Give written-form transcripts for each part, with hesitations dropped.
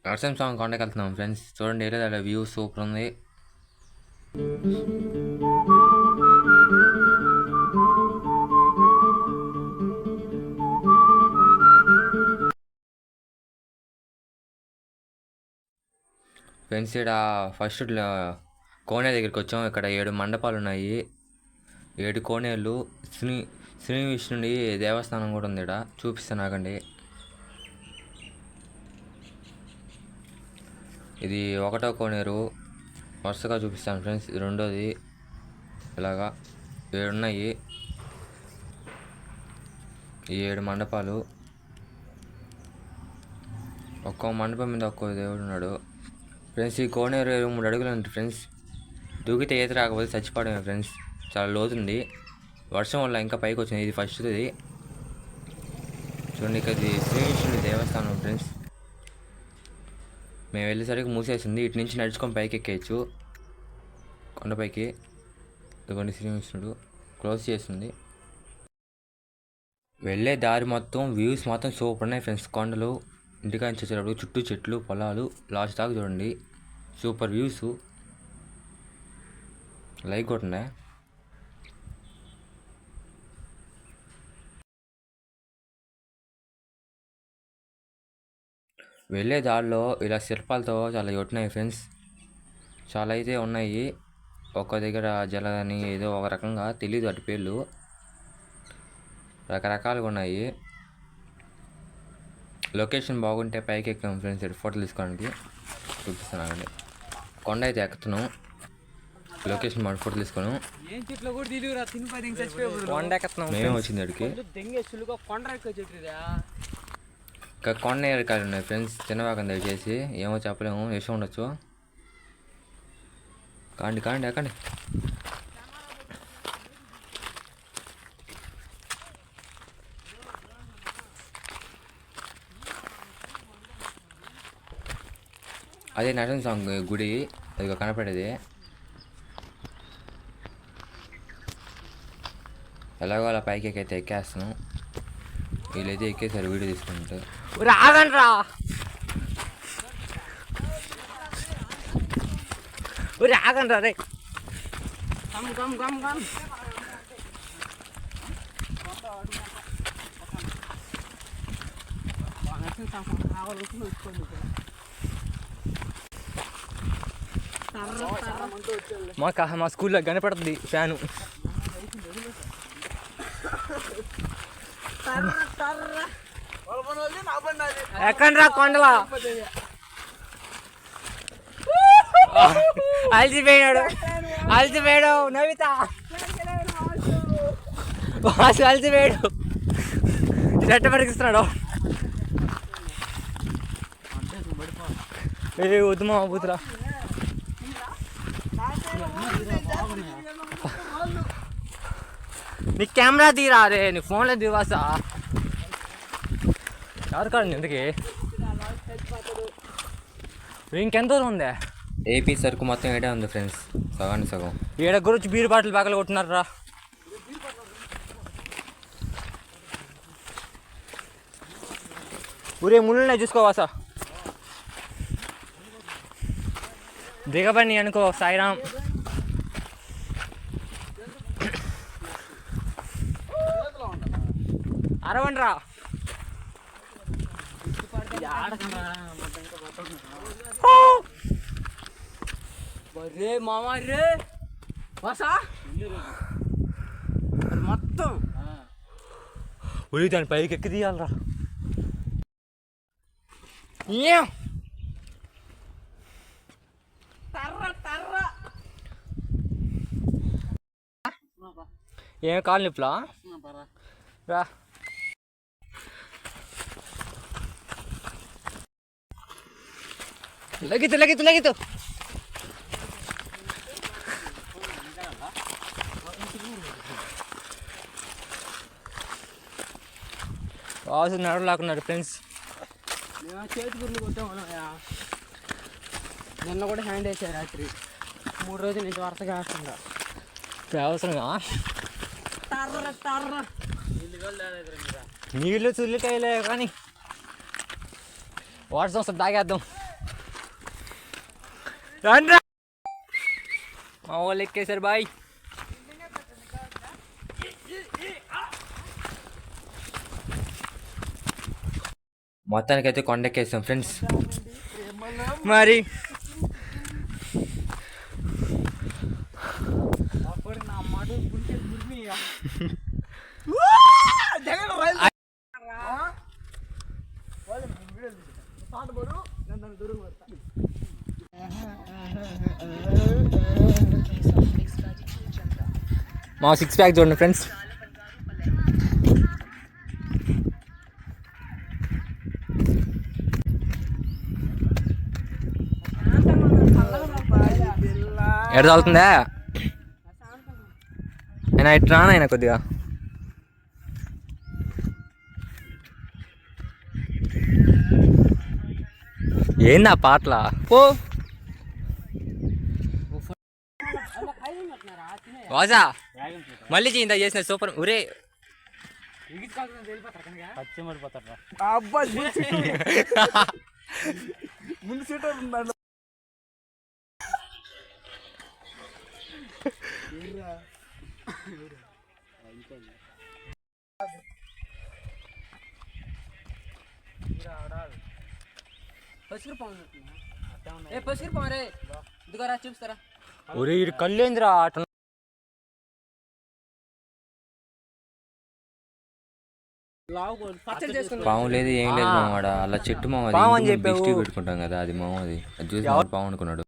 నరసింహ స్వామి కొండకి వెళ్తున్నాం ఫ్రెండ్స్. చూడండి ఏరియా వ్యూ సూపర్ ఉంది. ఫ్రెండ్స్ ఇక్కడ ఫస్ట్ కోనే దగ్గరికి వచ్చాం. ఇక్కడ 7 మండపాలు ఉన్నాయి, 7 కోనేళ్ళు. శ్రీ విష్ణుడి దేవస్థానం కూడా ఉంది. ఇక్కడ చూపిస్తాను నాకండి. ఇది 1వ కోనేరు, వరుసగా చూపిస్తాను ఫ్రెండ్స్. ఇది 2వది. ఇలాగా 7 ఉన్నాయి. ఈ 7 మండపాలు, ఒక్కో మండపం మీద ఒక్కో దేవుడు ఉన్నాడు ఫ్రెండ్స్. ఈ కోనేరు 3 అడుగులు ఉంది ఫ్రెండ్స్. దూకితే ఈత రాకపోతే చచ్చిపోవడమే ఫ్రెండ్స్. చాలా లోతుంది. వర్షం వల్ల ఇంకా పైకి వచ్చింది. ఇది ఫస్ట్ది చూడండి. ఇక్కడ శ్రీకృష్ణుడి దేవస్థానం ఫ్రెండ్స్. మేము వెళ్ళేసరికి మూసేసింది. ఇటు నుంచి నడుచుకొని పైకి ఎక్కేయచ్చు కొండపైకి. ఇదిగోండి శ్రీకృష్ణుడు క్లోజ్ చేసింది. వెళ్ళే దారి మొత్తం వ్యూస్ మొత్తం సూపర్ ఉన్నాయి ఫ్రెండ్స్. కొండలు, ఇంటికాంచి వచ్చేటప్పుడు చుట్టూ చెట్లు, పొలాలు, లాస్ట్ దాకా చూడండి సూపర్ వ్యూస్. లైక్ కొట్టండి. వెళ్ళే దారిలో ఇలా శిల్పాలతో చాలా కొట్టినాయి ఫ్రెండ్స్. చాలా అయితే ఉన్నాయి. ఒక్క దగ్గర జలని ఏదో ఒక రకంగా తెలీదు, అటు పేర్లు రకరకాలుగా ఉన్నాయి. లొకేషన్ బాగుంటే పైకి ఎక్కాం ఫ్రెండ్స్. ఫోటోలు తీసుకోవడానికి చూపిస్తున్నానండి. కొండ అయితే ఎక్కుతున్నాం. లొకేషన్ మాట ఫోటోలు తీసుకోను. మేమే వచ్చింది అడికి. ఇంకా కొండ ఎరకాయలు ఉన్నాయి ఫ్రెండ్స్. చిన్నవాకం దయచేసి ఏమో చెప్పలేము, విషయం ఉండొచ్చు. కాండి కాండి ఎక్కండి. అదే నరసింహ స్వామి గుడి, అది కనపడేది. ఎలాగో అలా పైకి అయితే ఎక్కేస్తున్నాం. వీళ్ళైతే ఎక్కేసారు వీడియో తీసుకుంటే. రాగండ్రా రాగండ్రా రే. మా స్కూల్లో కనపడుతుంది ఫ్యాను. ఎక్కడ్రా కొండలా అలసిపోయాడు నవిత అలసిపోయాడు. చెట్ట పరికిస్తున్నాడు. ఏ వద్దు మా బూతురా. నీ కెమెరా తీరా రే, నీ ఫోన్లో దివాసా. ఎవరు కాదండి ఇంతకీ? ఇంకెంత దూరం ఉందే? ఏపీ సరుకు మొత్తం ఏడే ఉంది ఫ్రెండ్స్, సగానికి సగం. ఏడ గురించి బీరు బాటిల్ పగలు కొట్టున్నారా. ఊరే ముళ్ళున్నాయి చూసుకోవాసా. దిగబడి అనుకో సాయిరామ్. అరవండ్రా రే మామా రే వాసా మొత్తం దాని పైకి ఎక్కి తీయాలరా. ఏం కాలు నిప్పులా రా. లగితు వాసు నడవలాకున్నాడు ఫ్రెండ్స్. చేతి గుర్లు కొట్టామన్నాయా. నిన్న కూడా హ్యాండ్ వేసారు రాత్రి. 3 రోజుల నుంచి వరుసగా వేస్తుందా. అవసరంగా నీళ్ళు చుల్లికాయలే కానీ వాటర్ వస్తే తాగేద్దాం. రండ్రా మా వాళ్ళు ఎక్కేశారు బాయ్. మొత్తానికైతే కొండెక్కేసాం ఫ్రెండ్స్. మరి మా 6 ప్యాక్ చూడండి ఫ్రెండ్స్. ఎడ తాగుతుందా ఆయన ఇటు రానైనా కొద్దిగా. ఏంది ఆ పాటల పో వాజా మళ్ళీ ఇంత చేసిన సూపర్. ఒరే ముందు సీటర్ ఉండాలి. చూపిస్తారా ఒరే ఇటు కళ్ళేందిరా అటు పాము లేదు ఏం లేదు మావాడ. అలా చెట్టు మామ దిష్టి పెట్టుకుంటాం కదా, అది మామ. అది చూసి పాము అనుకున్నాడు.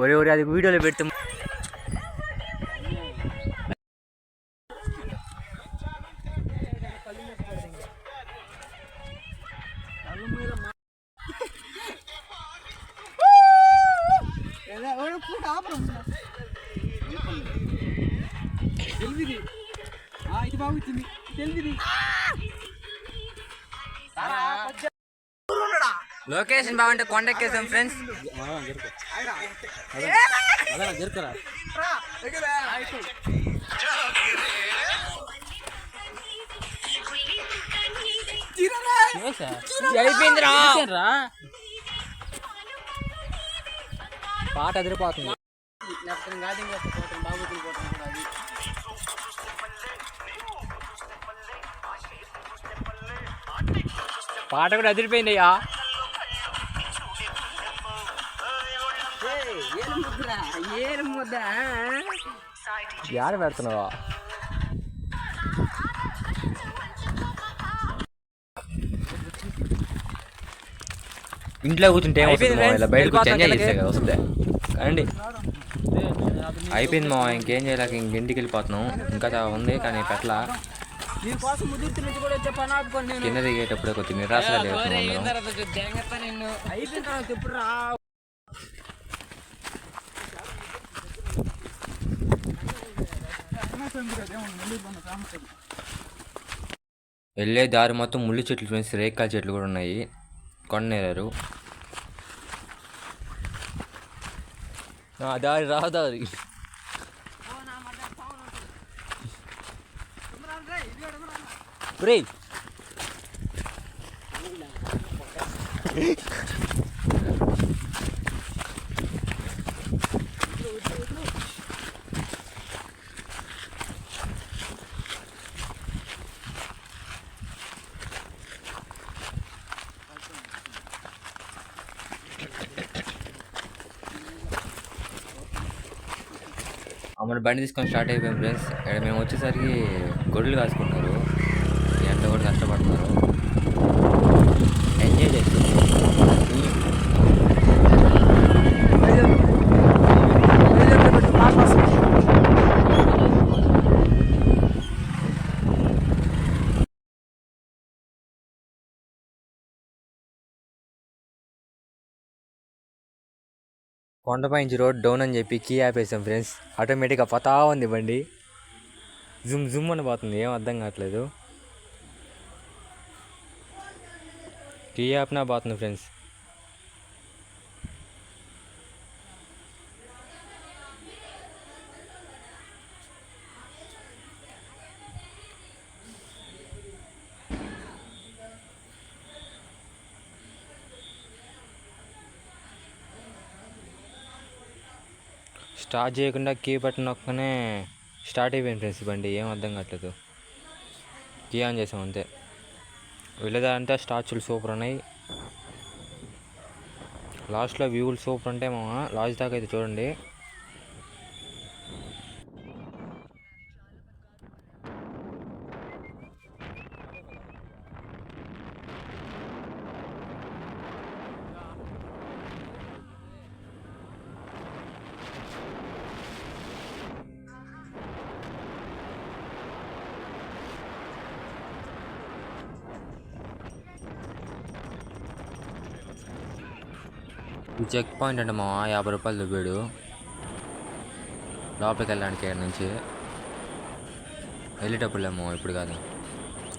ఒరే ఒరే అది వీడియోలో పెడుతు. ఇది బాగుంది తెలివిది. లొకేషన్ బాగుంటే కొండెక్కేసాం ఫ్రెండ్స్. అయిపోయిందిరా పాట అదిరిపోతుంది. పాట కూడా అదిరిపోయింది అయ్యా. యాడ పెడుతున్నావా? ఇంట్లో కూర్చుంటే ఇలా బయటకు వచ్చి ఎంజాయ్ చేస్తే కదా వస్తే అండి. అయిపోయింది మా, ఇంకేం చేయలేక ఇంటికి వెళ్ళిపోతున్నాం. ఇంకా ఉంది కానీ పెట్ల కింద దిగేటప్పుడే కొద్దిగా నిరాశగా దిగుతున్నాం. వెళ్ళే దారి మొత్తం ముళ్ళు చెట్లు ఫ్రెండ్స్, రేకాల చెట్లు కూడా ఉన్నాయి. కొండనేరారు దారి రాదారి. అమ్మని బండి తీసుకొని స్టార్ట్ అయిపోయాం ఫ్రెండ్స్. ఇక్కడ మేము వచ్చేసరికి గొడ్లు కాసుకుంటున్నారు, ఎండ కూడా కష్టపడుతున్నారు. ఎంజాయ్ చేస్తున్నారు. కొండపైంచి రోడ్ డౌన్ అని చెప్పి కీ ఆపేసాం ఫ్రెండ్స్. ఆటోమేటిక్గా పోతా ఉంది బండి, జుమ్ జుమ్ అని పోతుంది, ఏం అర్థం కావట్లేదు. కీ ఆపినా పోతుంది ఫ్రెండ్స్. స్టార్ట్ చేయకుండా కీ బటన్ నొక్కనే స్టార్ట్ అయిపోయింది ఫ్రెండ్స్ బండి. ఏం అర్థం కావట్లేదు. కీ ఆన్ చేసాం అంతే. వెళ్ళేదంటే స్టాచ్యూలు సూపర్ ఉన్నాయి. లాస్ట్లో వ్యూలు సూపర్ ఉంటాయి మామ. లాస్ట్ దాకా అయితే చూడండి. ఈ చెక్ పాయింట్ అంటే మా 50 రూపాయలు దుబ్బాడు లోపలికి వెళ్ళడానికి. ఇక్కడ నుంచి వెళ్ళేటప్పుడులేమో, ఇప్పుడు కాదు.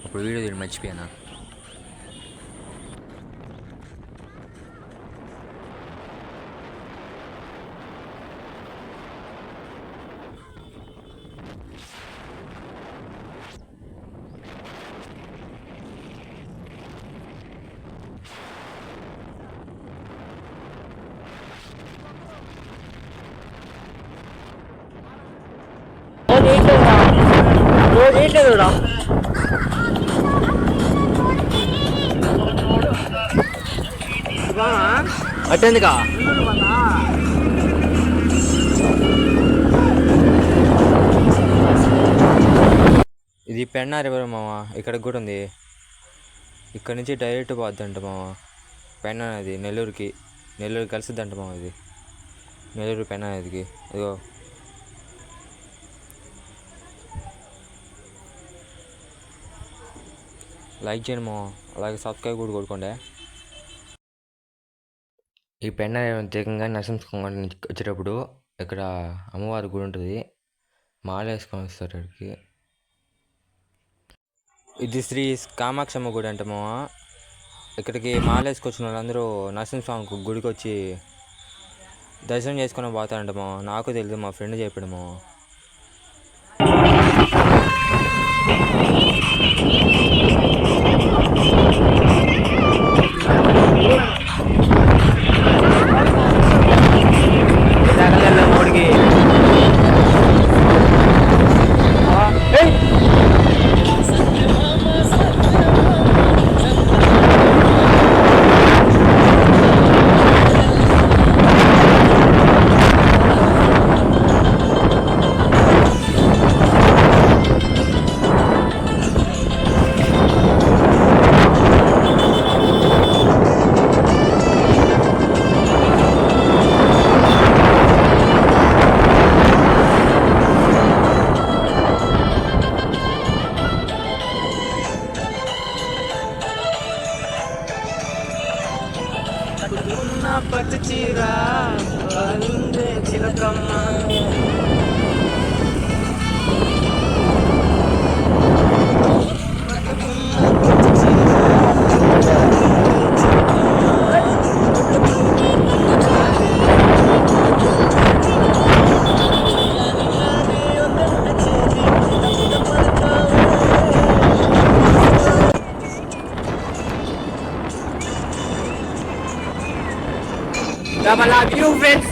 అప్పుడు వీడియో తీయడం మర్చిపోయాను. అట్టేందుకా ఇది పెన్నా రివర్ మామ. ఇక్కడికి కూడా ఉంది. ఇక్కడ నుంచి డైరెక్ట్ పోద్దంట మామ. పెన్నా నది నెల్లూరు కలిసిద్దంట మామ. ఇది నెల్లూరు పెన్నా నదికి. ఇదిగో లైక్ చేయండి మామ. అలాగే సబ్స్క్రైబ్ కూడా కొడుకోండి. ఈ పెన్నా ప్రత్యేకంగా నరసింహస్వామి నుంచి వచ్చేటప్పుడు ఇక్కడ అమ్మవారి గుడి ఉంటుంది. మాల వేసుకొని వస్తారు ఇక్కడికి. ఇది శ్రీ కామాక్షమ్మ గుడి అంట మామ. ఇక్కడికి మాల వేసుకొచ్చిన వాళ్ళందరూ నరసింహస్వామి గుడికి వచ్చి దర్శనం చేసుకొని పోతారంట మామ. నాకు తెలియదు, మా ఫ్రెండ్ చెప్పాడు మామ. పట్టు చీర చిలకమ్మ I love you, friends.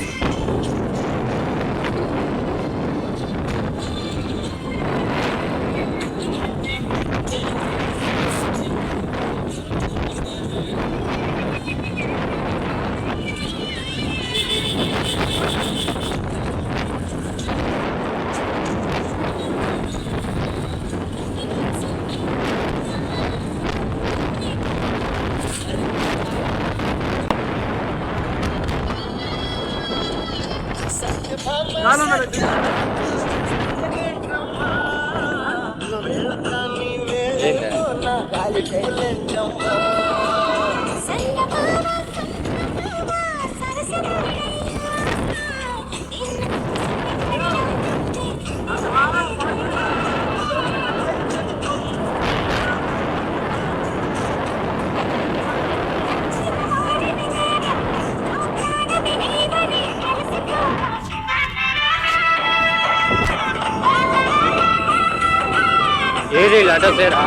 ఏది లడ్డు సేరా